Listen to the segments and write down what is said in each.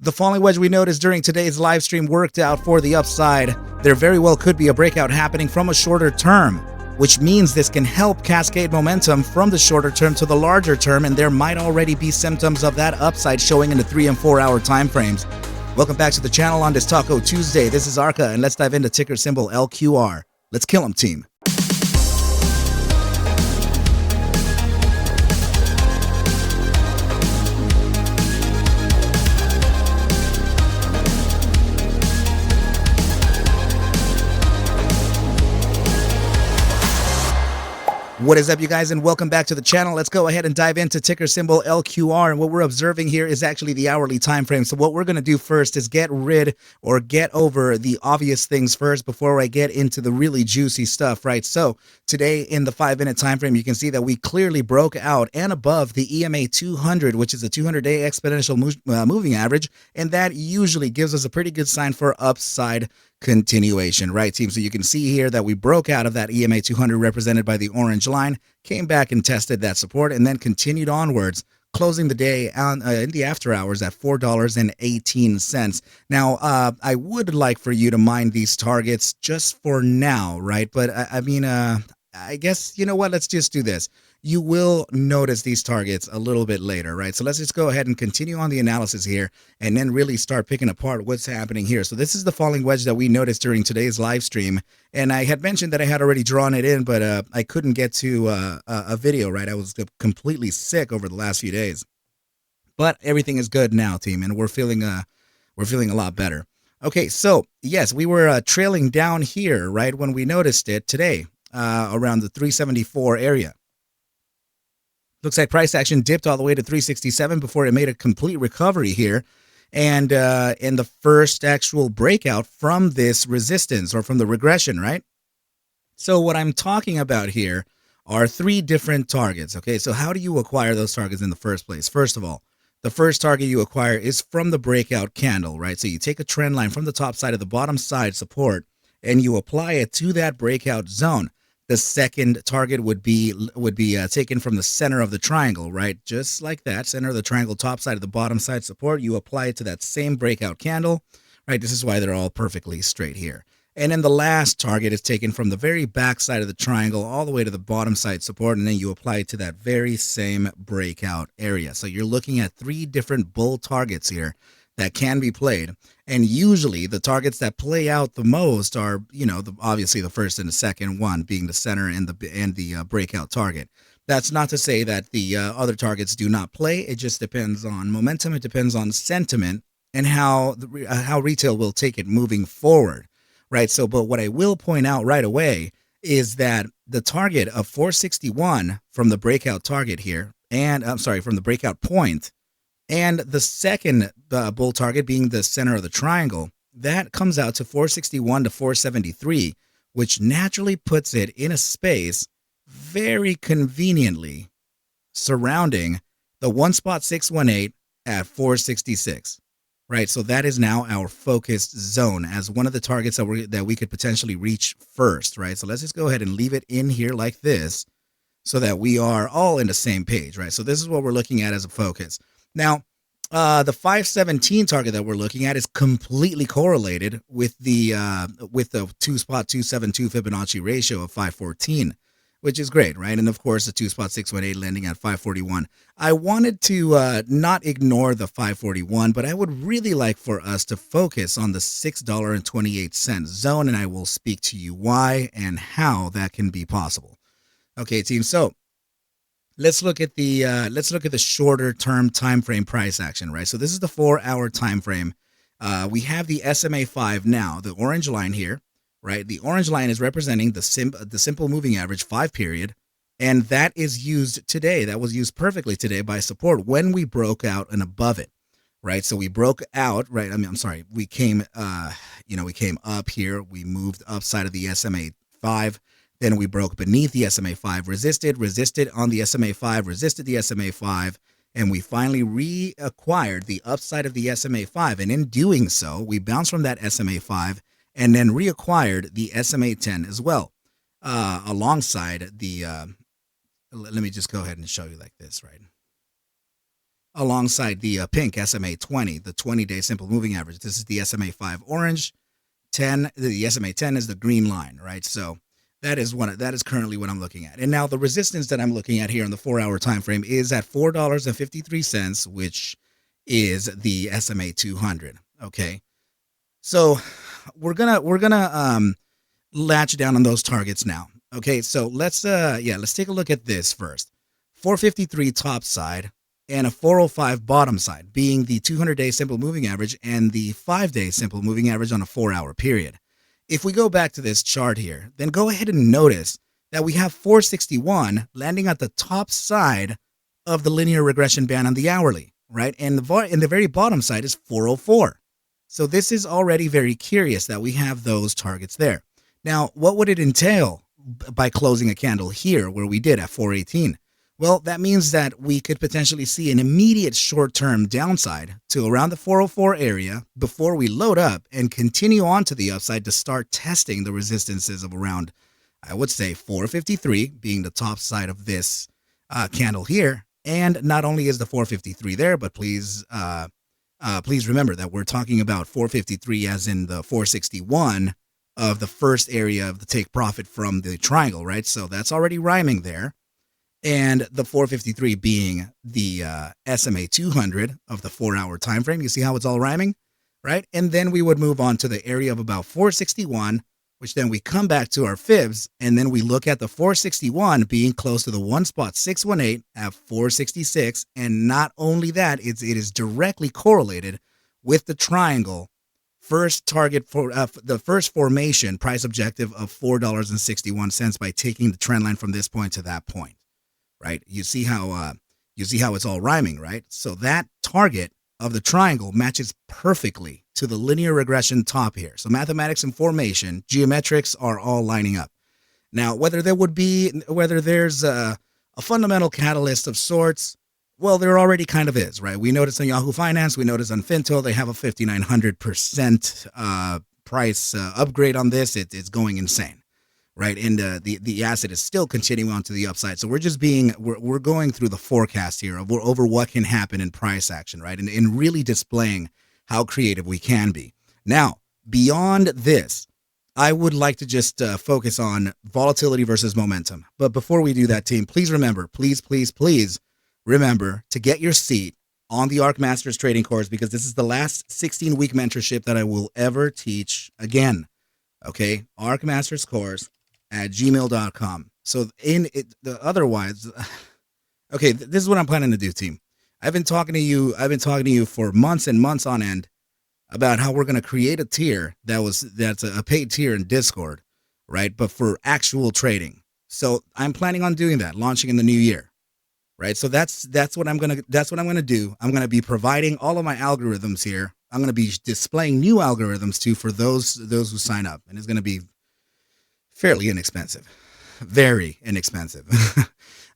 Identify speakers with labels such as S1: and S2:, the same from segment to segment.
S1: The falling wedge we noticed during today's live stream worked out for the upside. There very well could be a breakout happening from a shorter term, which means this can help cascade momentum from the shorter term to the larger term, and there might already be symptoms of that upside showing in the 3 and 4 hour time frames. Welcome back to the channel on this Taco Tuesday. This is ARCa, and let's dive into ticker symbol LQR. Let's kill 'em, team. What is up, you guys, and welcome back to the channel. Let's go ahead and dive into ticker symbol LQR, and what we're observing here is actually the hourly time frame. So what we're going to do first is get over the obvious things first before I get into the really juicy stuff, right? So today in the 5-minute time frame, you can see that we clearly broke out and above the EMA 200, which is a 200-day exponential moving average, and that usually gives us a pretty good sign for upside continuation, right, team? So you can see here that we broke out of that EMA 200 represented by the orange line, came back and tested that support, and then continued onwards, closing the day on in the after hours at $4.18. Now, I would like for you to mind these targets just for now, right? But I guess, you know what? Let's just do this. You will notice these targets a little bit later, right? So let's just go ahead and continue on the analysis here and then really start picking apart what's happening here. So this is the falling wedge that we noticed during today's live stream. And I had mentioned that I had already drawn it in, but I couldn't get to a video, right? I was completely sick over the last few days. But everything is good now, team, and we're feeling a lot better. Okay, so yes, we were trailing down here, right, when we noticed it today around the 374 area. Looks like price action dipped all the way to 367 before it made a complete recovery here. And in the first actual breakout from this resistance or from the regression, right? So what I'm talking about here are 3 different targets. Okay, so how do you acquire those targets in the first place? First of all, the first target you acquire is from the breakout candle, right? So you take a trend line from the top side of the bottom side support and you apply it to that breakout zone. The second target would be taken from the center of the triangle, right? Just like that, center of the triangle, top side of the bottom side support. You apply it to that same breakout candle, right? This is why they're all perfectly straight here. And then the last target is taken from the very back side of the triangle all the way to the bottom side support, and then you apply it to that very same breakout area. So you're looking at 3 different bull targets here that can be played. And usually the targets that play out the most are, obviously the first and the second one being the center and the breakout target. That's not to say that the other targets do not play. It just depends on momentum. It depends on sentiment and how retail will take it moving forward, right? So, but what I will point out right away is that the target of 461 from the breakout target here, and I'm sorry, from the breakout point, and the second bull target being the center of the triangle, that comes out to 461 to 473, which naturally puts it in a space very conveniently surrounding the 1.618 at 466, right? So that is now our focused zone as one of the targets that we could potentially reach first, right? So let's just go ahead and leave it in here like this so that we are all in the same page, right? So this is what we're looking at as a focus. Now, the 517 target that we're looking at is completely correlated with the 2.272 Fibonacci ratio of 514, which is great, right? And of course, the 2.618 landing at 541. I wanted to not ignore the 541, but I would really like for us to focus on the $6.28 zone, and I will speak to you why and how that can be possible. Okay, team. So let's look at the shorter term time frame price action, right? So this is the 4-hour time frame. We have the SMA 5 now, the orange line here, right? The orange line is representing the simple moving average 5 period, and that is used today. That was used perfectly today by support when we broke out and above it, right? So we broke out, right? We came up here. We moved upside of the SMA 5. Then we broke beneath the SMA 5, resisted on the SMA 5, resisted the SMA 5, and we finally reacquired the upside of the SMA 5. And in doing so, we bounced from that SMA 5 and then reacquired the SMA 10 as well, alongside the, let me just go ahead and show you like this, right? alongside the pink SMA 20, the 20-day simple moving average. This is the SMA 5 orange. 10, the SMA 10 is the green line, right? So that is currently what I'm looking at. And now the resistance that I'm looking at here in the 4-hour time frame is at $4.53, which is the SMA 200. Okay. So we're gonna latch down on those targets now. Okay, so let's take a look at this first. 453 top side and a 405 bottom side, being the 200-day simple moving average and the 5-day simple moving average on a 4-hour period. If we go back to this chart here, then go ahead and notice that we have 461 landing at the top side of the linear regression band on the hourly, right? And the very bottom side is 404. So this is already very curious that we have those targets there. Now, what would it entail by closing a candle here where we did at 418? Well, that means that we could potentially see an immediate short-term downside to around the 404 area before we load up and continue on to the upside to start testing the resistances of around, I would say, 453 being the top side of this candle here. And not only is the 453 there, but please remember that we're talking about 453 as in the 461 of the first area of the take profit from the triangle, right? So that's already rhyming there. And the 453 being the SMA 200 of the 4-hour time frame. You see how it's all rhyming, right? And then we would move on to the area of about 461, which then we come back to our fibs, and then we look at the 461 being close to the 1.618 at 466. And not only that, it is directly correlated with the triangle first target for the first formation price objective of $4.61 by taking the trend line from this point to that point. Right? You see how it's all rhyming, right? So that target of the triangle matches perfectly to the linear regression top here. So mathematics and formation, geometrics are all lining up. Now, whether there's a fundamental catalyst of sorts, well, there already kind of is, right? We noticed on Yahoo Finance, we noticed on Finto, they have a 5,900% price upgrade on this. It's going insane. Right, and the asset is still continuing on to the upside. So we're going through the forecast here over what can happen in price action, right, and really displaying how creative we can be. Now, beyond this, I would like to just focus on volatility versus momentum. But before we do that, team, please remember, please remember to get your seat on the ARC Masters trading course, because this is the last 16-week mentorship that I will ever teach again. Okay, ARC Masters course at gmail.com. So otherwise, okay, this is what I'm planning to do, team. I've been talking to you for months and months on end about how we're going to create a tier that's a paid tier in Discord, right? But for actual trading. So I'm planning on doing that, launching in the new year, right? So that's what I'm going to do. I'm going to be providing all of my algorithms here. I'm going to be displaying new algorithms too for those who sign up, and it's going to be fairly inexpensive, very inexpensive.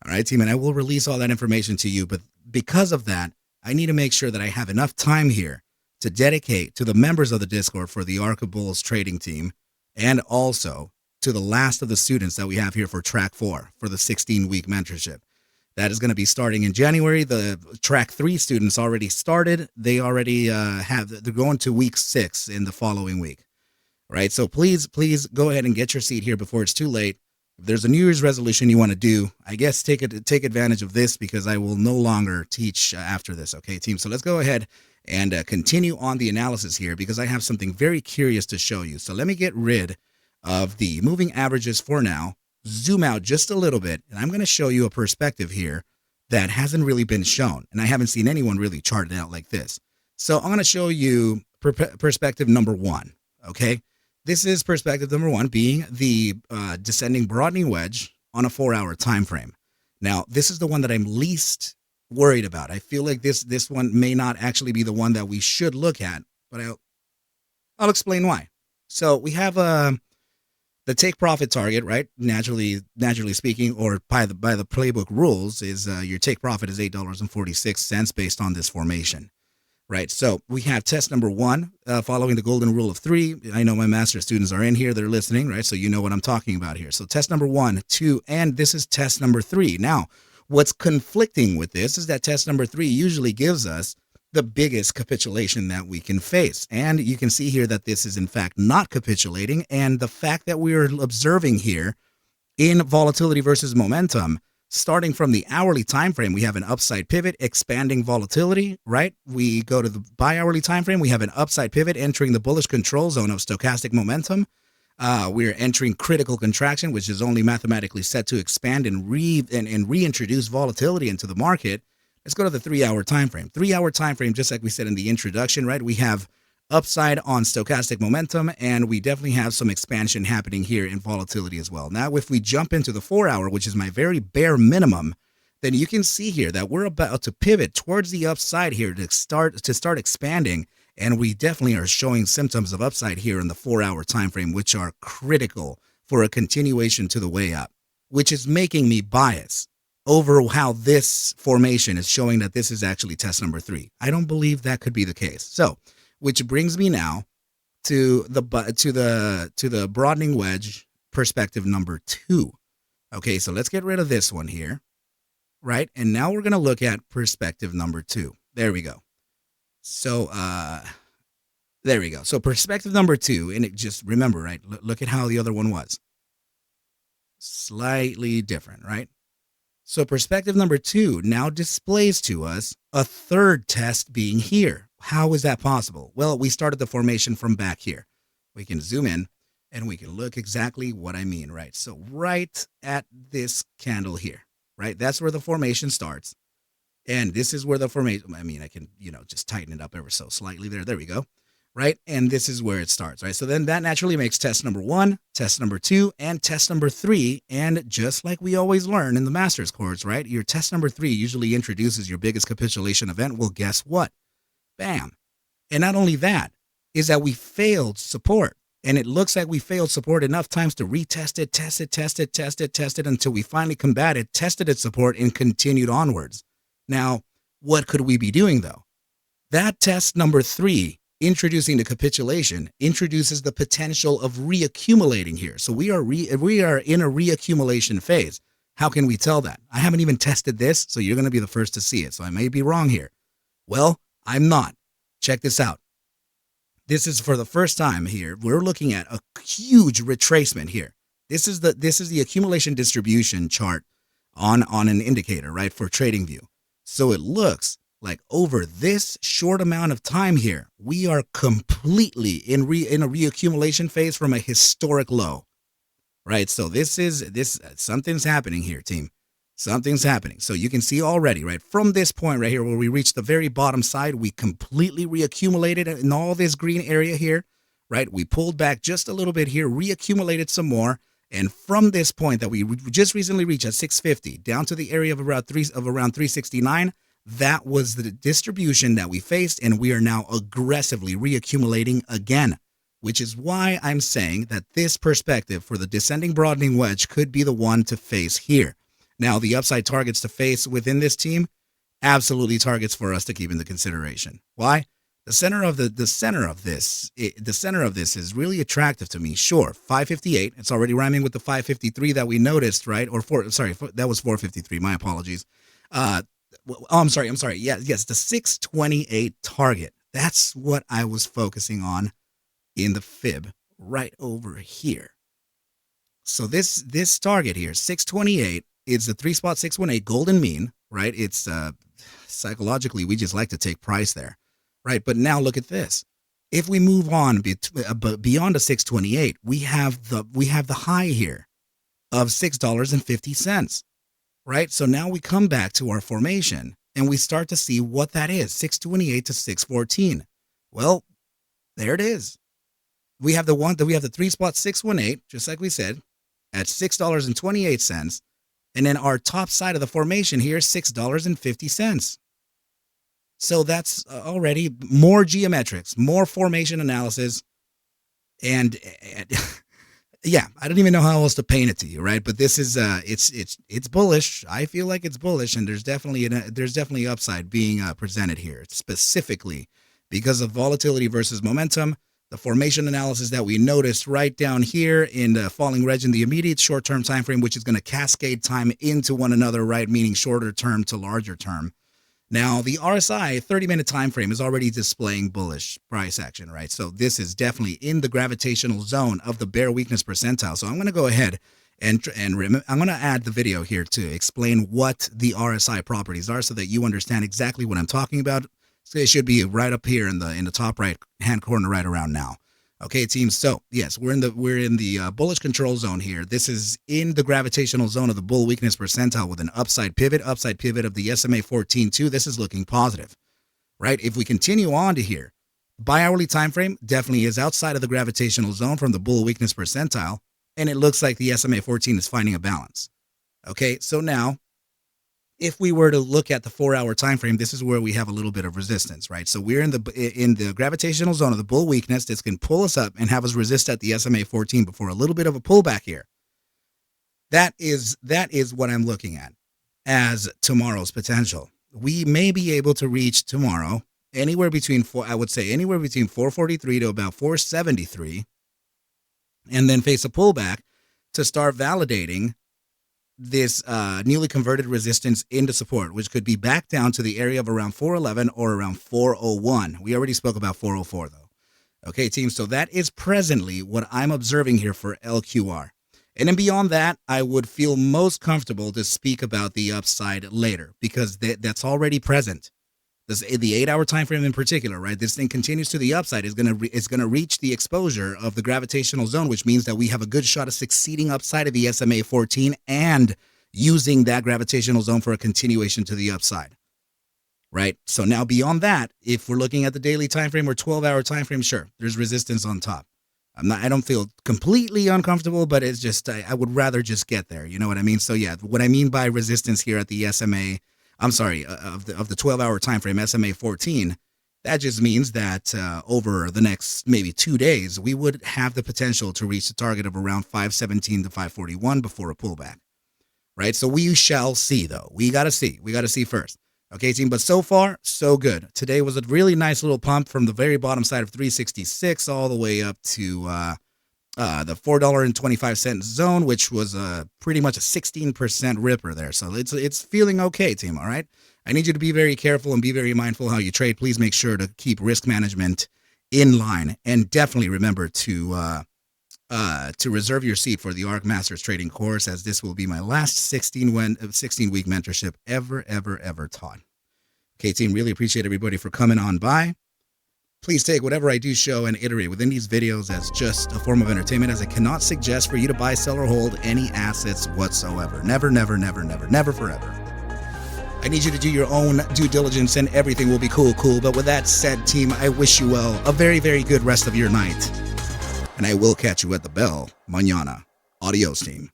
S1: All right, team, and I will release all that information to you. But because of that, I need to make sure that I have enough time here to dedicate to the members of the Discord for the ARCa Bulls trading team, and also to the last of the students that we have here for track 4 for the 16-week mentorship. That is going to be starting in January. The track 3 students already started. They already they're going to week 6 in the following week. Right, so please go ahead and get your seat here before it's too late. If there's a New Year's resolution you want to do, I guess take advantage of this, because I will no longer teach after this. Okay, team. So let's go ahead and continue on the analysis here, because I have something very curious to show you. So let me get rid of the moving averages for now. Zoom out just a little bit, and I'm going to show you a perspective here that hasn't really been shown, and I haven't seen anyone really chart it out like this. So I'm going to show you perspective number 1. Okay. This is perspective number 1, being the descending broadening wedge on a 4-hour time frame. Now, this is the one that I'm least worried about. I feel like this one may not actually be the one that we should look at, but I'll explain why. So we have the take profit target, right? Naturally speaking, or by the playbook rules, is your take profit is $8.46 based on this formation. Right, so we have test number 1, following the golden rule of 3. I know my master students are in here, they're listening, right? So you know what I'm talking about here. So test number 1, 2, and this is test number 3. Now, What's conflicting with this is that test number 3 usually gives us the biggest capitulation that we can face. And you can see here that this is in fact not capitulating. And the fact that we are observing here in volatility versus momentum, starting from the hourly time frame, we have an upside pivot, expanding volatility, right? We go to the bi-hourly time frame, we have an upside pivot entering the bullish control zone of stochastic momentum. We're entering critical contraction, which is only mathematically set to expand and reintroduce volatility into the market. Let's go to the 3-hour time frame. 3-hour time frame, just like we said in the introduction, right? We have upside on stochastic momentum, and we definitely have some expansion happening here in volatility as well. Now, if we jump into the 4-hour, which is my very bare minimum, then you can see here that we're about to pivot towards the upside here to start expanding. And we definitely are showing symptoms of upside here in the 4-hour time frame, which are critical for a continuation to the way up, which is making me bias over how this formation is showing that this is actually test number 3. I don't believe that could be the case. So, which brings me now to the broadening wedge perspective number 2. Okay, so let's get rid of this one here, right? And now we're going to look at perspective number 2. There we go. So, there we go. So perspective number 2, and it just remember, right? Look at how the other one was. Slightly different, right? So perspective number 2 now displays to us a third test being here. How is that possible? Well, we started the formation from back here. We can zoom in and we can look exactly what I mean, right? So right at this candle here, right? That's where the formation starts. And this is where the formation, I mean, I can, just tighten it up ever so slightly there. There we go. Right? And this is where it starts, right? So then that naturally makes test number 1, test number 2, and test number 3. And just like we always learn in the master's course, right? Your test number 3 usually introduces your biggest capitulation event. Well, guess what? Bam. And not only that, is that we failed support. And it looks like we failed support enough times to retest it, test it until we finally combated, tested its support, and continued onwards. Now, what could we be doing though? That test number 3, introducing the capitulation, introduces the potential of reaccumulating here. So we are in a reaccumulation phase. How can we tell that? I haven't even tested this, so you're going to be the first to see it. So I may be wrong here. Well, I'm not. Check this out. This is for the first time here. We're looking at a huge retracement here. This is the accumulation distribution chart on an indicator, right, for TradingView. So it looks like over this short amount of time here, we are completely in a reaccumulation phase from a historic low, right? So something's happening here, team. Something's happening. So you can see already, right, from this point right here where we reached the very bottom side, we completely reaccumulated in all this green area here, right? We pulled back just a little bit here, reaccumulated some more. And from this point that we just recently reached at 650 down to the area of around 369, that was the distribution that we faced, and we are now aggressively reaccumulating again, which is why I'm saying that this perspective for the descending broadening wedge could be the one to face here. Now, the upside targets to face within this team, absolutely targets for us to keep into consideration. Why? The center of this is really attractive to me. Sure, 558. It's already rhyming with the 553 that we noticed, right? That was 453. My apologies. I'm sorry. Yes, the 628 target. That's what I was focusing on in the fib right over here. So this target here, 628, is the 3-spot 618 golden mean, right? It's psychologically, we just like to take price there, right? But now look at this. If we move on beyond the 628, we have the high here of $6.50. Right? So now we come back to our formation and we start to see what that is, 628 to 614. Well, there it is. We have the 3-spot 618, just like we said, at $6.28. And then our top side of the formation here is $6.50. So that's already more geometrics, more formation analysis. And yeah, I don't even know how else to paint it to you, right? But this is it's bullish. I feel like it's bullish, and there's definitely upside being presented here, specifically because of volatility versus momentum, The formation analysis that we noticed right down here in the falling wedge in the immediate short-term time frame, which is going to cascade time into one another, right? Meaning shorter term to larger term. Now, the RSI 30-minute time frame is already displaying bullish price action, right? So this is definitely in the gravitational zone of the bear weakness percentile. So I'm going to go ahead and I'm going to add the video here to explain what the RSI properties are so that you understand exactly what I'm talking about. So it should be right up here in the top right hand corner right around now. Okay, team. So yes, we're in the bullish control zone here. This is in the gravitational zone of the bull weakness percentile with an upside pivot of the SMA 14 too. This is looking positive, right? If we continue on to here, bi-hourly time frame definitely is outside of the gravitational zone from the bull weakness percentile, and it looks like the SMA 14 is finding a balance. Okay, so now if we were to look at the 4-hour time frame, this is where we have a little bit of resistance, right? So we're in the gravitational zone of the bull weakness. This can pull us up and have us resist at the SMA 14 before a little bit of a pullback here. That is what I'm looking at as tomorrow's potential. We may be able to reach tomorrow anywhere between 443 to about 473, and then face a pullback to start validating this newly converted resistance into support, which could be back down to the area of around 411 or around 401. We already spoke about 404 though. Okay, team, so that is presently what I'm observing here for LQR. And then beyond that, I would feel most comfortable to speak about the upside later because that's already present. The 8-hour time frame in particular, right? This thing continues to the upside. Is going to reach the exposure of the gravitational zone, which means that we have a good shot of succeeding upside of the SMA 14 and using that gravitational zone for a continuation to the upside, right? So now beyond that, if we're looking at the daily time frame or 12-hour time frame, sure, there's resistance on top. I don't feel completely uncomfortable, but it's just I would rather just get there. You know what I mean? So yeah, what I mean by resistance here at the SMA. Of the 12-hour time frame, SMA 14, that just means that over the next maybe 2 days, we would have the potential to reach the target of around 517 to 541 before a pullback, right? So we shall see, though. We got to see first. Okay, team, but so far, so good. Today was a really nice little pump from the very bottom side of 366 all the way up to the $4.25 zone, which was pretty much a 16% ripper there. So it's feeling okay, team. All right. I need you to be very careful and be very mindful how you trade. Please make sure to keep risk management in line, and definitely remember to reserve your seat for the ARC Masters Trading course, as this will be my last 16-week mentorship ever taught. Okay, team. Really appreciate everybody for coming on by. Please take whatever I do show and iterate within these videos as just a form of entertainment, as I cannot suggest for you to buy, sell, or hold any assets whatsoever. Never, forever. I need you to do your own due diligence and everything will be cool. But with that said, team, I wish you well a very, very good rest of your night. And I will catch you at the bell mañana. Adios, team.